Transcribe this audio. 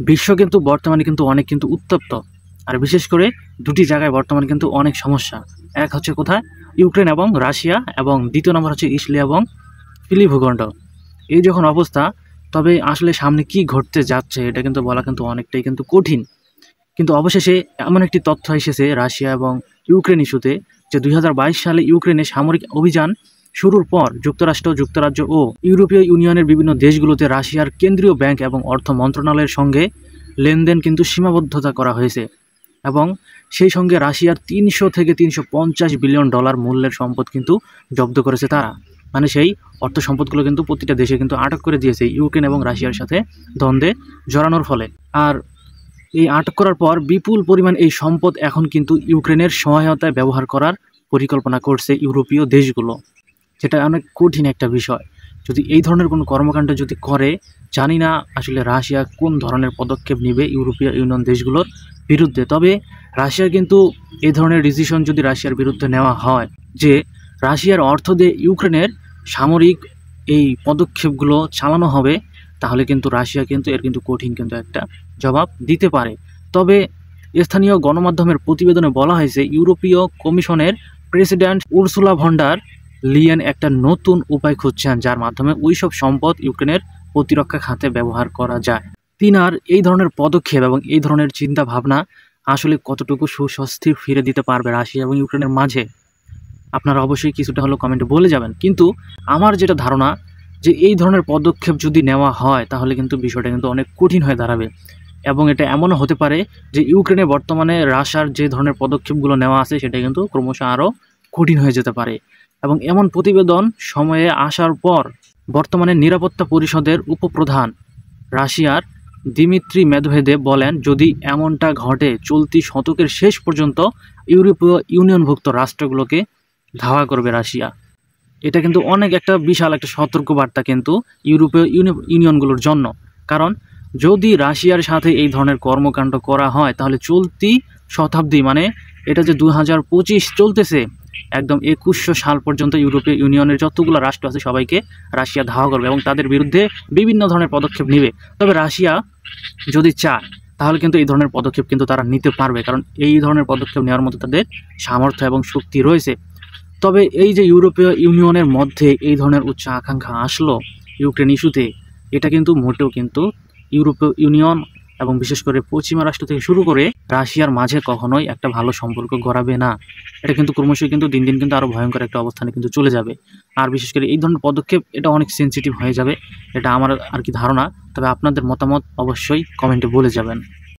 বিশ্ব কিন্তু বর্তমানে কিন্তু অনেক কিন্তু উত্তপ্ত। আর বিশেষ করে দুটি জায়গায় বর্তমানে কিন্তু অনেক সমস্যা। এক হচ্ছে কোথায়? ইউক্রেন এবং রাশিয়া, এবং দ্বিতীয় নম্বর হচ্ছে ইসলি এবং ফিলি ভূখণ্ড। এই যখন অবস্থা, তবে আসলে সামনে কি ঘটতে যাচ্ছে এটা কিন্তু বলা কিন্তু অনেকটাই কিন্তু কঠিন। কিন্তু অবশেষে এমন একটি তথ্য এসেছে রাশিয়া এবং ইউক্রেন ইস্যুতে, যে 2022 সালে ইউক্রেনে সামরিক অভিযান শুরুর পর যুক্তরাষ্ট্র, যুক্তরাজ্য ও ইউরোপীয় ইউনিয়নের বিভিন্ন দেশগুলোতে রাশিয়ার কেন্দ্রীয় ব্যাংক এবং অর্থ মন্ত্রণালয়ের সঙ্গে লেনদেন কিন্তু সীমাবদ্ধতা করা হয়েছে, এবং সেই সঙ্গে রাশিয়ার 300 থেকে 350 বিলিয়ন ডলার মূল্যের সম্পদ কিন্তু জব্দ করেছে তারা। মানে সেই অর্থ সম্পদগুলো কিন্তু প্রতিটা দেশে কিন্তু আটক করে দিয়েছে ইউক্রেন এবং রাশিয়ার সাথে দ্বন্দ্বে জড়ানোর ফলে। আর এই আটক করার পর বিপুল পরিমাণ এই সম্পদ এখন কিন্তু ইউক্রেনের সহায়তায় ব্যবহার করার পরিকল্পনা করছে ইউরোপীয় দেশগুলো, যেটা অনেক কঠিন একটা বিষয়। যদি এই ধরনের কোনো কর্মকাণ্ড যদি করে, জানি না আসলে রাশিয়া কোন ধরনের পদক্ষেপ নেবে ইউরোপীয় ইউনিয়ন দেশগুলোর বিরুদ্ধে। তবে রাশিয়ার কিন্তু এই ধরনের ডিসিশন যদি রাশিয়ার বিরুদ্ধে নেওয়া হয়, যে রাশিয়ার অর্থ দিয়ে ইউক্রেনের সামরিক এই পদক্ষেপগুলো চালানো হবে, তাহলে কিন্তু রাশিয়া কিন্তু এর কিন্তু কঠিন কিন্তু একটা জবাব দিতে পারে। তবে স্থানীয় গণমাধ্যমের প্রতিবেদনে বলা হয়েছে, ইউরোপীয় কমিশনের president Ursula von der Leyen একটা নতুন উপায় খুঁজছেন, যার মাধ্যমে ওইসব সম্পদ ইউক্রেনের প্রতিরক্ষা খাতে ব্যবহার করা যায়। তিনার এই ধরনের পদক্ষেপ এবং এই ধরনের চিন্তা ভাবনা আসলে কতটুকু সুস্বস্তি ফিরে দিতে পারবে রাশিয়া এবং ইউক্রেনের মাঝে, আপনারা অবশ্যই কিছুটা হলেও কমেন্টে বলে যাবেন। কিন্তু আমার যেটা ধারণা, যে এই ধরনের পদক্ষেপ যদি নেওয়া হয়, তাহলে কিন্তু বিষয়টা কিন্তু অনেক কঠিন হয়ে দাঁড়াবে, এবং এটা এমনও হতে পারে যে ইউক্রেনে বর্তমানে রাশিয়ার যে ধরনের পদক্ষেপগুলো নেওয়া আছে, সেটা কিন্তু ক্রমশ আরও কঠিন হয়ে যেতে পারে। এবং এমন প্রতিবেদন সময়ে আসার পর বর্তমানে নিরাপত্তা পরিষদের উপপ্রধান রাশিয়ার দিমিত্রি মেদভেদেভ বলেন, যদি এমনটা ঘটে, চলতি শতকের শেষ পর্যন্ত ইউরোপীয় ইউনিয়নভুক্ত রাষ্ট্রগুলোকে ধাওয়া করবে রাশিয়া। এটা কিন্তু অনেক একটা বিশাল একটা সতর্কবার্তা কিন্তু ইউরোপীয় ইউনিয়নগুলোর জন্য। কারণ যদি রাশিয়ার সাথে এই ধরনের কর্মকাণ্ড করা হয়, তাহলে চলতি শতাব্দী, মানে এটা যে 2025 চলতেছে, একদম 2100 সাল পর্যন্ত ইউরোপীয় ইউনিয়নের যতগুলো রাষ্ট্র আছে সবাইকে রাশিয়া ধাওয়া করবে এবং তাদের বিরুদ্ধে বিভিন্ন ধরনের পদক্ষেপ নেবে। তবে রাশিয়া যদি চায়, তাহলে কিন্তু এই ধরনের পদক্ষেপ কিন্তু তারা নিতে পারবে, কারণ এই ধরনের পদক্ষেপ নেওয়ার মতো তাদের সামর্থ্য এবং শক্তি রয়েছে। তবে এই যে ইউরোপীয় ইউনিয়নের মধ্যে এই ধরনের উচ্চ আকাঙ্ক্ষা আসলো ইউক্রেন ইস্যুতে, এটা কিন্তু মোটেও কিন্তু ইউরোপীয় ইউনিয়ন এবং বিশেষ করে পশ্চিমা রাষ্ট্র থেকে শুরু করে রাশিয়ার মাঝে কখনোই একটা ভালো সম্পর্ক গড়াবে না। এটা কিন্তু ক্রমশই কিন্তু দিন দিন কিন্তু আরও ভয়ঙ্কর একটা অবস্থানে কিন্তু চলে যাবে। আর বিশেষ করে এই ধরনের পদক্ষেপ এটা অনেক সেন্সিটিভ হয়ে যাবে, এটা আমার আর কি ধারণা। তবে আপনাদের মতামত অবশ্যই কমেন্টে বলে যাবেন।